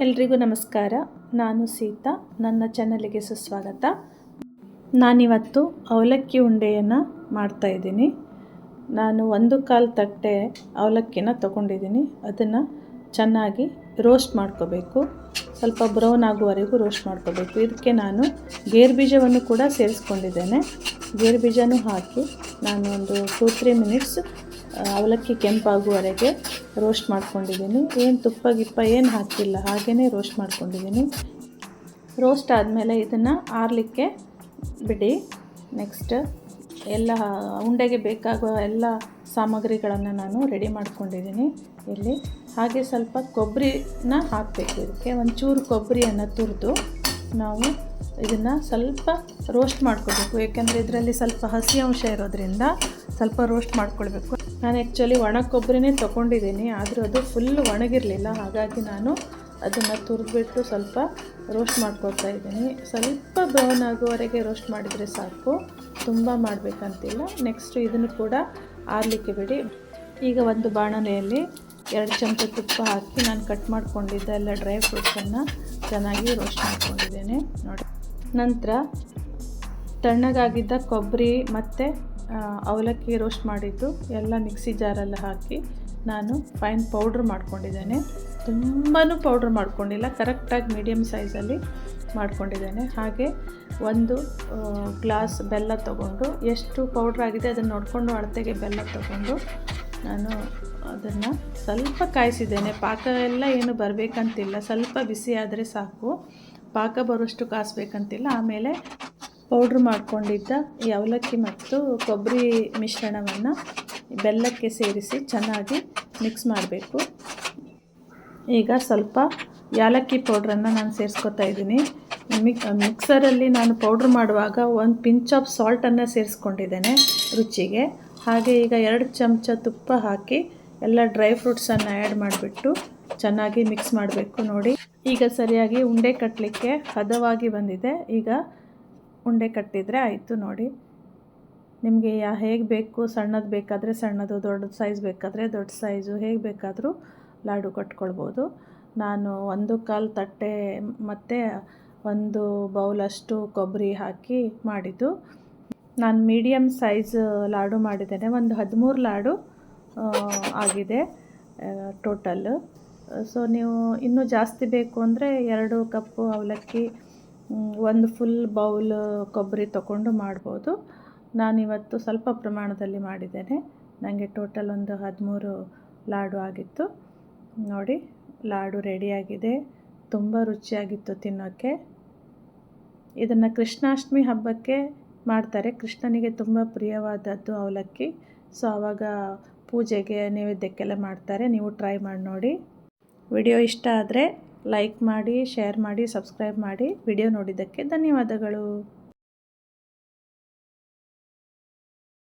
ಎಲ್ರಿಗೂ ನಮಸ್ಕಾರ. ನಾನು ಸೀತಾ. ನನ್ನ ಚಾನಲಿಗೆ ಸುಸ್ವಾಗತ. ನಾನಿವತ್ತು ಅವಲಕ್ಕಿ ಉಂಡೆಯನ್ನು ಮಾಡ್ತಾಯಿದ್ದೀನಿ. ನಾನು 1/4 ತಟ್ಟೆ ಅವಲಕ್ಕಿನ ತೊಗೊಂಡಿದ್ದೀನಿ. ಅದನ್ನು ಚೆನ್ನಾಗಿ ರೋಸ್ಟ್ ಮಾಡ್ಕೋಬೇಕು. ಸ್ವಲ್ಪ ಬ್ರೌನ್ ಆಗುವವರೆಗೂ ರೋಸ್ಟ್ ಮಾಡ್ಕೋಬೇಕು. ಇದಕ್ಕೆ ನಾನು ಗೇರು ಬೀಜವನ್ನು ಕೂಡ ಸೇರಿಸ್ಕೊಂಡಿದ್ದೇನೆ. ಗೇರು ಬೀಜನೂ ಹಾಕಿ ನಾನು ಒಂದು 2-3 ಮಿನಿಟ್ಸ್ ಅವಲಕ್ಕಿ ಕೆಂಪಾಗುವವರೆಗೆ ರೋಸ್ಟ್ ಮಾಡ್ಕೊಂಡಿದ್ದೀನಿ. ಏನು ತುಪ್ಪ ಗಿಪ್ಪ ಏನು ಹಾಕಿಲ್ಲ, ಹಾಗೆಯೇ ರೋಸ್ಟ್ ಮಾಡ್ಕೊಂಡಿದ್ದೀನಿ. ರೋಸ್ಟ್ ಆದಮೇಲೆ ಇದನ್ನು ಆರಲಿಕ್ಕೆ ಬಿಡಿ. ನೆಕ್ಸ್ಟ್ ಎಲ್ಲ ಉಂಡೆಗೆ ಬೇಕಾಗುವ ಎಲ್ಲ ಸಾಮಗ್ರಿಗಳನ್ನು ನಾನು ರೆಡಿ ಮಾಡ್ಕೊಂಡಿದ್ದೀನಿ ಇಲ್ಲಿ. ಹಾಗೆ ಸ್ವಲ್ಪ ಕೊಬ್ಬರಿನ ಹಾಕಬೇಕು. ಇದಕ್ಕೆ ಒಂಚೂರು ಕೊಬ್ಬರಿಯನ್ನು ತುರಿದು ನಾವು ಇದನ್ನು ಸ್ವಲ್ಪ ರೋಸ್ಟ್ ಮಾಡ್ಕೋಬೇಕು. ಏಕೆಂದರೆ ಇದರಲ್ಲಿ ಸ್ವಲ್ಪ ಹಸಿ ಅಂಶ ಇರೋದ್ರಿಂದ ಸ್ವಲ್ಪ ರೋಸ್ಟ್ ಮಾಡ್ಕೊಳ್ಬೇಕು. ನಾನು ಆ್ಯಕ್ಚುಲಿ ಒಣ ಕೊಬ್ಬರಿನೇ ತೊಗೊಂಡಿದ್ದೀನಿ, ಆದರೂ ಅದು ಫುಲ್ ಒಣಗಿರಲಿಲ್ಲ. ಹಾಗಾಗಿ ನಾನು ಅದನ್ನು ತುರಿದ್ಬಿಟ್ಟು ಸ್ವಲ್ಪ ರೋಸ್ಟ್ ಮಾಡ್ಕೊಳ್ತಾ ಇದ್ದೀನಿ. ಸ್ವಲ್ಪ ಬ್ರೌನ್ ಆಗುವವರೆಗೆ ರೋಸ್ಟ್ ಮಾಡಿದರೆ ಸಾಕು, ತುಂಬ ಮಾಡಬೇಕಂತಿಲ್ಲ. ನೆಕ್ಸ್ಟು ಇದನ್ನು ಕೂಡ ಆರಲಿಕ್ಕೆ ಬಿಡಿ. ಈಗ ಒಂದು ಬಾಣಲೆಯಲ್ಲಿ 2 ಚಮಚ ತುಪ್ಪ ಹಾಕಿ ನಾನು ಕಟ್ ಮಾಡ್ಕೊಂಡಿದ್ದ ಎಲ್ಲ ಡ್ರೈ ಫ್ರೂಟ್ಸನ್ನು ಚೆನ್ನಾಗಿ ರೋಸ್ಟ್ ಮಾಡ್ಕೊಂಡಿದ್ದೇನೆ ನೋಡಿ. ನಂತರ ತಣ್ಣಗಾಗಿದ್ದ ಕೊಬ್ಬರಿ ಮತ್ತು ಅವಲಕ್ಕಿ ರೋಸ್ಟ್ ಮಾಡಿದ್ದು ಎಲ್ಲ ಮಿಕ್ಸಿ ಜಾರಲ್ಲಿ ಹಾಕಿ ನಾನು ಫೈನ್ ಪೌಡ್ರ್ ಮಾಡ್ಕೊಂಡಿದ್ದೇನೆ. ತುಂಬಾ ಪೌಡ್ರ್ ಮಾಡ್ಕೊಂಡಿಲ್ಲ, ಕರೆಕ್ಟಾಗಿ ಮೀಡಿಯಮ್ ಸೈಜಲ್ಲಿ ಮಾಡ್ಕೊಂಡಿದ್ದೇನೆ. ಹಾಗೆ 1 ಗ್ಲಾಸ್ ಬೆಲ್ಲ ತೊಗೊಂಡು, ಎಷ್ಟು ಪೌಡ್ರ್ ಆಗಿದೆ ಅದನ್ನು ನೋಡಿಕೊಂಡು ಅಳತೆಗೆ ಬೆಲ್ಲ ತೊಗೊಂಡು ನಾನು ಅದನ್ನು ಸ್ವಲ್ಪ ಕಾಯಿಸಿದ್ದೇನೆ. ಪಾಕ ಎಲ್ಲ ಏನು ಬರಬೇಕಂತಿಲ್ಲ, ಸ್ವಲ್ಪ ಬಿಸಿ ಆದರೆ ಸಾಕು, ಪಾಕ ಬರೋಷ್ಟು ಕಾಯಿಸ್ಬೇಕಂತಿಲ್ಲ. ಆಮೇಲೆ ಪೌಡ್ರ್ ಮಾಡ್ಕೊಂಡಿದ್ದ ಈ ಅವಲಕ್ಕಿ ಮತ್ತು ಕೊಬ್ಬರಿ ಮಿಶ್ರಣವನ್ನು ಬೆಲ್ಲಕ್ಕೆ ಸೇರಿಸಿ ಚೆನ್ನಾಗಿ ಮಿಕ್ಸ್ ಮಾಡಬೇಕು. ಈಗ ಸ್ವಲ್ಪ ಯಾಲಕ್ಕಿ ಪೌಡ್ರನ್ನು ನಾನು ಸೇರಿಸ್ಕೊತಾ ಇದ್ದೀನಿ. ಮಿಕ್ಸರಲ್ಲಿ ನಾನು ಪೌಡ್ರ್ ಮಾಡುವಾಗ 1 ಪಿಂಚ್ ಆಫ್ ಸಾಲ್ಟನ್ನು ಸೇರಿಸ್ಕೊಂಡಿದ್ದೇನೆ ರುಚಿಗೆ. ಹಾಗೆ ಈಗ 2 ಚಮಚ ತುಪ್ಪ ಹಾಕಿ ಎಲ್ಲ ಡ್ರೈ ಫ್ರೂಟ್ಸನ್ನು ಆ್ಯಡ್ ಮಾಡಿಬಿಟ್ಟು ಚೆನ್ನಾಗಿ ಮಿಕ್ಸ್ ಮಾಡಬೇಕು ನೋಡಿ. ಈಗ ಸರಿಯಾಗಿ ಉಂಡೆ ಕಟ್ಟಲಿಕ್ಕೆ ಹದವಾಗಿ ಬಂದಿದೆ. ಈಗ ಉಂಡೆ ಕಟ್ಟಿದರೆ ಆಯಿತು ನೋಡಿ. ನಿಮಗೆ ಹೇಗೆ ಬೇಕು, ಸಣ್ಣದು ಬೇಕಾದರೆ ಸಣ್ಣದು, ದೊಡ್ಡ ಸೈಜ್ ಬೇಕಾದರೆ ದೊಡ್ಡ ಸೈಜು, ಹೇಗೆ ಬೇಕಾದರೂ ಲಾಡು ಕಟ್ಕೊಳ್ಬೋದು. ನಾನು 1/4 ತಟ್ಟೆ ಮತ್ತು 1 ಬೌಲಷ್ಟು ಕೊಬ್ಬರಿ ಹಾಕಿ ಮಾಡಿದ್ದು. ನಾನು ಮೀಡಿಯಮ್ ಸೈಜ್ ಲಾಡು ಮಾಡಿದ್ದೇನೆ. ಒಂದು 13 ಲಾಡು ಆಗಿದೆ ಟೋಟಲ್. ಸೊ ನೀವು ಇನ್ನೂ ಜಾಸ್ತಿ ಬೇಕು ಅಂದರೆ 2 ಕಪ್ಪು ಅವಲಕ್ಕಿ, 1 ಫುಲ್ ಬೌಲ್ ಕೊಬ್ಬರಿ ತೊಗೊಂಡು ಮಾಡ್ಬೋದು. ನಾನಿವತ್ತು ಸ್ವಲ್ಪ ಪ್ರಮಾಣದಲ್ಲಿ ಮಾಡಿದ್ದೇನೆ. ನನಗೆ ಟೋಟಲ್ ಒಂದು 13 ಲಾಡು ಆಗಿತ್ತು ನೋಡಿ. ಲಾಡು ರೆಡಿಯಾಗಿದೆ. ತುಂಬ ರುಚಿಯಾಗಿತ್ತು ತಿನ್ನೋಕ್ಕೆ. ಇದನ್ನು ಕೃಷ್ಣಾಷ್ಟಮಿ ಹಬ್ಬಕ್ಕೆ ಮಾಡ್ತಾರೆ. ಕೃಷ್ಣನಿಗೆ ತುಂಬ ಪ್ರಿಯವಾದದ್ದು ಅವಲಕ್ಕಿ. ಸೊ ಆವಾಗ ಪೂಜೆಗೆ ನೈವೇದ್ಯಕ್ಕೆಲ್ಲ ಮಾಡ್ತಾರೆ. ನೀವು ಟ್ರೈ ಮಾಡಿ ನೋಡಿ. ವಿಡಿಯೋ ಇಷ್ಟ ಆದರೆ ಲೈಕ್ ಮಾಡಿ, ಶೇರ್ ಮಾಡಿ, ಸಬ್ಸ್ಕ್ರೈಬ್ ಮಾಡಿ. ವಿಡಿಯೋ ನೋಡಿದ್ದಕ್ಕೆ ಧನ್ಯವಾದಗಳು.